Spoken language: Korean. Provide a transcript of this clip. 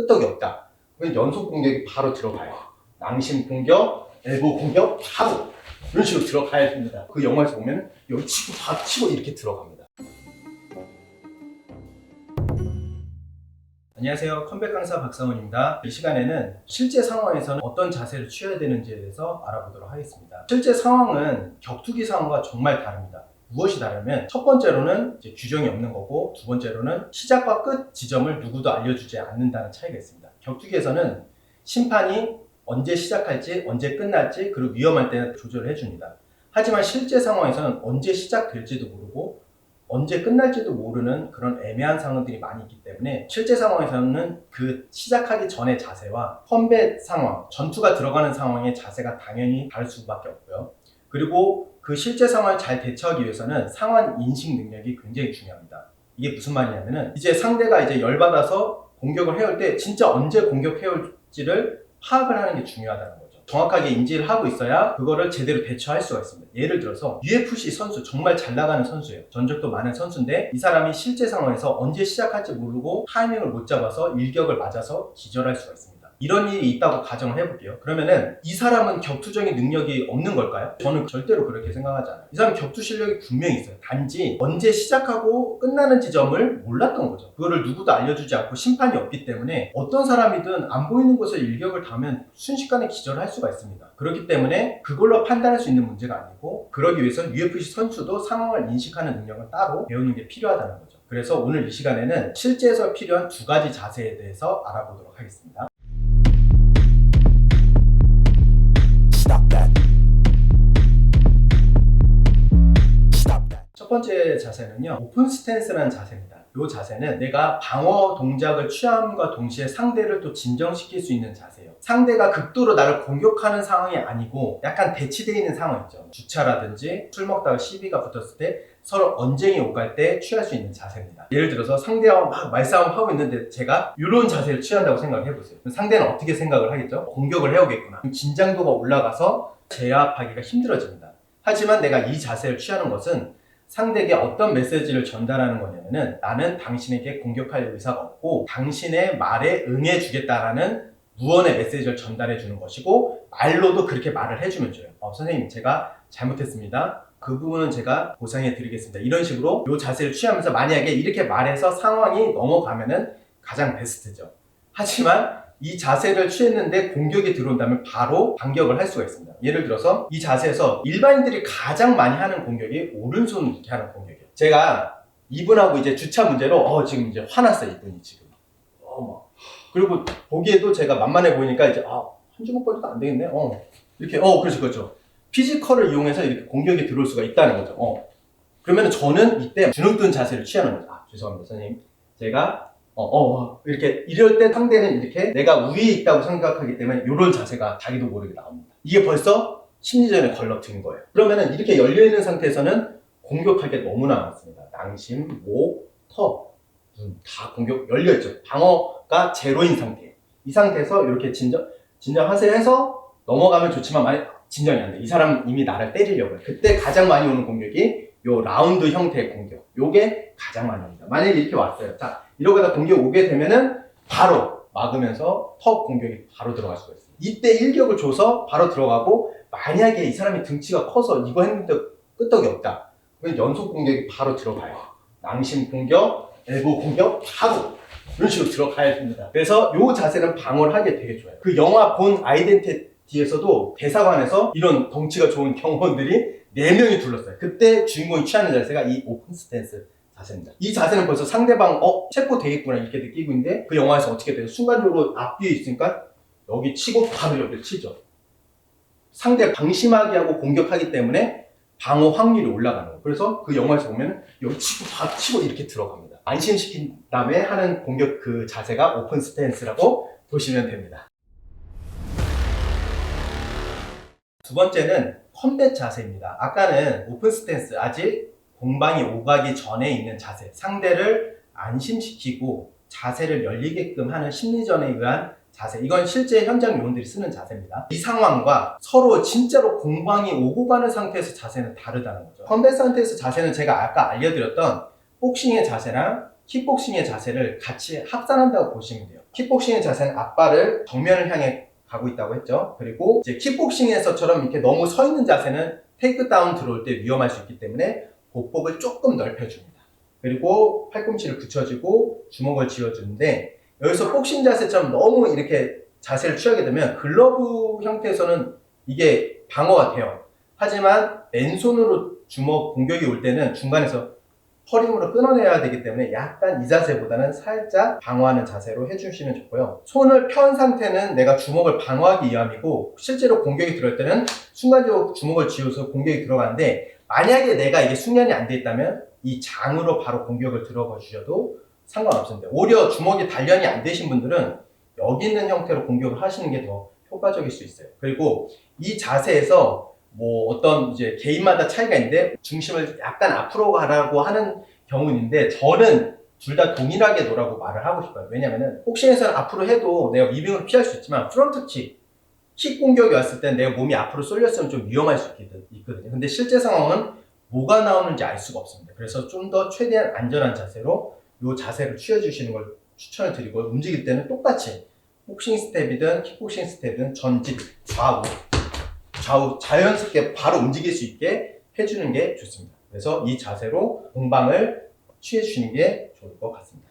끄떡이 없다. 그러면 연속 공격이 바로 들어가요. 낭심 공격, 엘보 공격 바로 이런 식으로 들어가야 됩니다. 그 영화에서 보면 여기 치고 다 치고 이렇게 들어갑니다. 안녕하세요. 컴백 강사 박상훈입니다. 이 시간에는 실제 상황에서는 어떤 자세를 취해야 되는지에 대해서 알아보도록 하겠습니다. 실제 상황은 격투기 상황과 정말 다릅니다. 무엇이 다르면 첫 번째로는 이제 규정이 없는 거고, 두 번째로는 시작과 끝 지점을 누구도 알려주지 않는다는 차이가 있습니다. 격투기에서는 심판이 언제 시작할지, 언제 끝날지, 그리고 위험할 때는 조절을 해줍니다. 하지만 실제 상황에서는 언제 시작될지도 모르고 언제 끝날지도 모르는 그런 애매한 상황들이 많이 있기 때문에 실제 상황에서는 그 시작하기 전의 자세와 컴뱃 상황, 전투가 들어가는 상황의 자세가 당연히 다를 수밖에 없고요. 그리고 그 실제 상황을 잘 대처하기 위해서는 상황 인식 능력이 굉장히 중요합니다. 이게 무슨 말이냐면은 이제 상대가 이제 열받아서 공격을 해올 때 진짜 언제 공격해올지를 파악을 하는 게 중요하다는 거죠. 정확하게 인지를 하고 있어야 그거를 제대로 대처할 수가 있습니다. 예를 들어서 UFC 선수, 정말 잘 나가는 선수예요. 전적도 많은 선수인데 이 사람이 실제 상황에서 언제 시작할지 모르고 타이밍을 못 잡아서 일격을 맞아서 기절할 수가 있습니다. 이런 일이 있다고 가정을 해볼게요. 그러면은 이 사람은 격투적인 능력이 없는 걸까요? 저는 절대로 그렇게 생각하지 않아요. 이 사람 격투 실력이 분명히 있어요. 단지 언제 시작하고 끝나는 지점을 몰랐던 거죠. 그거를 누구도 알려주지 않고 심판이 없기 때문에 어떤 사람이든 안 보이는 곳에 일격을 당하면 순식간에 기절할 수가 있습니다. 그렇기 때문에 그걸로 판단할 수 있는 문제가 아니고, 그러기 위해서는 UFC 선수도 상황을 인식하는 능력을 따로 배우는 게 필요하다는 거죠. 그래서 오늘 이 시간에는 실제에서 필요한 두 가지 자세에 대해서 알아보도록 하겠습니다. 첫 번째 자세는요, 오픈 스탠스라는 자세입니다. 이 자세는 내가 방어 동작을 취함과 동시에 상대를 또 진정시킬 수 있는 자세예요. 상대가 극도로 나를 공격하는 상황이 아니고 약간 대치되어 있는 상황이죠. 주차라든지 술 먹다가 시비가 붙었을 때 서로 언쟁이 오갈 때 취할 수 있는 자세입니다. 예를 들어서 상대와 막 말싸움 하고 있는데 제가 이런 자세를 취한다고 생각을 해보세요. 상대는 어떻게 생각을 하겠죠? 공격을 해오겠구나. 긴장도가 올라가서 제압하기가 힘들어집니다. 하지만 내가 이 자세를 취하는 것은 상대에게 어떤 메시지를 전달하는 거냐면은, 나는 당신에게 공격할 의사가 없고 당신의 말에 응해주겠다라는 무언의 메시지를 전달해 주는 것이고, 말로도 그렇게 말을 해주면 줘요. 선생님, 제가 잘못했습니다. 그 부분은 제가 보상해 드리겠습니다. 이런 식으로 이 자세를 취하면서 만약에 이렇게 말해서 상황이 넘어가면은 가장 베스트죠. 하지만 이 자세를 취했는데 공격이 들어온다면 바로 반격을 할 수가 있습니다. 예를 들어서 이 자세에서 일반인들이 가장 많이 하는 공격이 오른손 이렇게 하는 공격이에요. 제가 이분하고 이제 주차 문제로 지금 이제 화났어요. 이분이 지금 그리고 보기에도 제가 만만해 보이니까 이제 한 주먹 걸려도 안 되겠네. 이렇게 그렇죠. 피지컬을 이용해서 이렇게 공격이 들어올 수가 있다는 거죠. 그러면 저는 이때 주눅든 자세를 취하는 거죠. 죄송합니다, 선생님. 제가 이렇게 이럴 때 상대는 이렇게 내가 우위에 있다고 생각하기 때문에 이런 자세가 자기도 모르게 나옵니다. 이게 벌써 심리전에 걸러든 거예요. 그러면은 이렇게 열려있는 상태에서는 공격할 게 너무나 많습니다. 낭심, 목, 턱, 눈 다 공격 열려있죠. 방어가 제로인 상태. 이 상태에서 이렇게 진정하세요 해서 넘어가면 좋지만 만약 진정이 안 돼. 이 사람 이미 나를 때리려고 해. 그때 가장 많이 오는 공격이 요 라운드 형태의 공격. 요게 가장 많이 옵니다. 만약에 이렇게 왔어요. 자, 이러고다 공격 오게 되면은 바로 막으면서 턱 공격이 바로 들어갈 수가 있어요. 이때 일격을 줘서 바로 들어가고, 만약에 이 사람이 등치가 커서 이거 했는데 끄떡이 없다. 그러면 연속 공격이 바로 들어가요. 낭심 공격, 엘보 공격 바로 이런 식으로 들어가야 됩니다. 그래서 이 자세는 방어를 하기에 되게 좋아요. 그 영화 본 아이덴티티에서도 대사관에서 이런 덩치가 좋은 경호원들이 4명이 둘렀어요. 그때 주인공이 취하는 자세가 이 오픈 스탠스 자세입니다. 이 자세는 벌써 상대방 체포 되겠구나 이렇게 느끼고 있는데, 그 영화에서 어떻게 돼요? 순간적으로 앞뒤에 있으니까 여기 치고 바로 여기를 치죠. 상대 방심하게 하고 공격하기 때문에 방어 확률이 올라가는 거예요. 그래서 그 영화에서 보면 여기 치고 바로 치고 이렇게 들어갑니다. 안심시킨 다음에 하는 공격, 그 자세가 오픈 스탠스라고 보시면 됩니다. 두 번째는 컴뱃 자세입니다. 아까는 오픈 스탠스, 아직 공방이 오가기 전에 있는 자세, 상대를 안심시키고 자세를 열리게끔 하는 심리전에 의한 자세, 이건 실제 현장 요원들이 쓰는 자세입니다. 이 상황과 서로 진짜로 공방이 오고 가는 상태에서 자세는 다르다는 거죠. 컴뱃 상태에서 자세는 제가 아까 알려드렸던 복싱의 자세랑 킥복싱의 자세를 같이 합산한다고 보시면 돼요. 킥복싱의 자세는 앞발을 정면을 향해 가고 있다고 했죠. 그리고 이제 킥복싱에서처럼 이렇게 너무 서 있는 자세는 테이크다운 들어올 때 위험할 수 있기 때문에 보폭을 조금 넓혀줍니다. 그리고 팔꿈치를 붙여주고 주먹을 쥐어주는데, 여기서 복싱 자세처럼 너무 이렇게 자세를 취하게 되면 글러브 형태에서는 이게 방어가 돼요. 하지만 맨손으로 주먹 공격이 올 때는 중간에서 허리으로 끊어내야 되기 때문에 약간 이 자세보다는 살짝 방어하는 자세로 해주시면 좋고요. 손을 편 상태는 내가 주먹을 방어하기 위함이고, 실제로 공격이 들어올 때는 순간적으로 주먹을 쥐어서 공격이 들어가는데, 만약에 내가 이게 숙련이 안 돼 있다면 이 장으로 바로 공격을 들어가 주셔도 상관없습니다. 오히려 주먹이 단련이 안 되신 분들은 여기 있는 형태로 공격을 하시는 게 더 효과적일 수 있어요. 그리고 이 자세에서 뭐 어떤 이제 개인마다 차이가 있는데, 중심을 약간 앞으로 가라고 하는 경우는 있는데, 저는 둘 다 동일하게 놓으라고 말을 하고 싶어요. 왜냐면은 복싱에서는 앞으로 해도 내가 위빙을 피할 수 있지만, 프론트 킥 공격이 왔을 때 내가 몸이 앞으로 쏠렸으면 좀 위험할 수 있거든요. 근데 실제 상황은 뭐가 나오는지 알 수가 없습니다. 그래서 좀 더 최대한 안전한 자세로 이 자세를 취해주시는 걸 추천을 드리고, 움직일 때는 똑같이 복싱 스텝이든 킥복싱 스텝이든 전진, 좌우 자연스럽게 바로 움직일 수 있게 해주는 게 좋습니다. 그래서 이 자세로 공방을 취해주시는 게 좋을 것 같습니다.